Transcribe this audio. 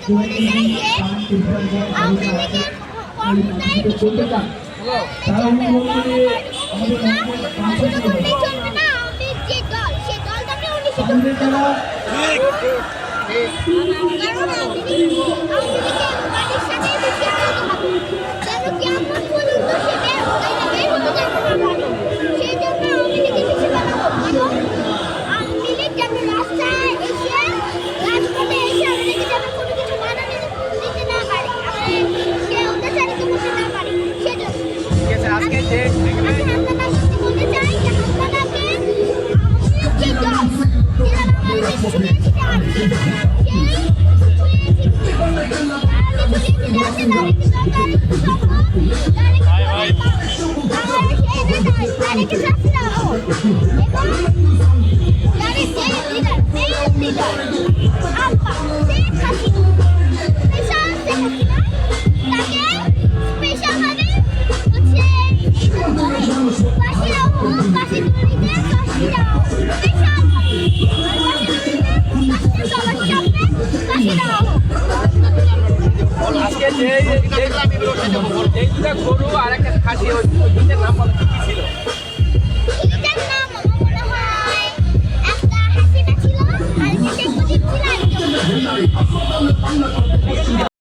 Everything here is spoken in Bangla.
বলতে চাই যে আওয়ামী লীগের কর্মটাই বেশি চলবে না, শুধু করলেই চলবে না। আওয়ামী লীগ যে দল, সেই দলটাকে অনুষ্ঠিত করতে হবে। কারণ আওয়ামী লীগের পার্টির সাথে বেশি হবে যেন কেমন পর্যন্ত সে বের হতে যেন না পারে। সেই জন্য আওয়ামী লীগের বেশি বানাবো এবং আওয়ামী লীগ যেন রাস্তায় এসে রাজপথে এসে আমাদেরকে যেন কোনো কিছু বাধা দিতে না পারে, আমাদেরকে অত্যাচারিত করতে না পারে। সেজন্য আজকে আমরা বলতে চাই যে আপনাকে যে দল আজকে এই দুটা গরু আর একটা খাসি, ওই দুটার নাম বলো কি ছিল?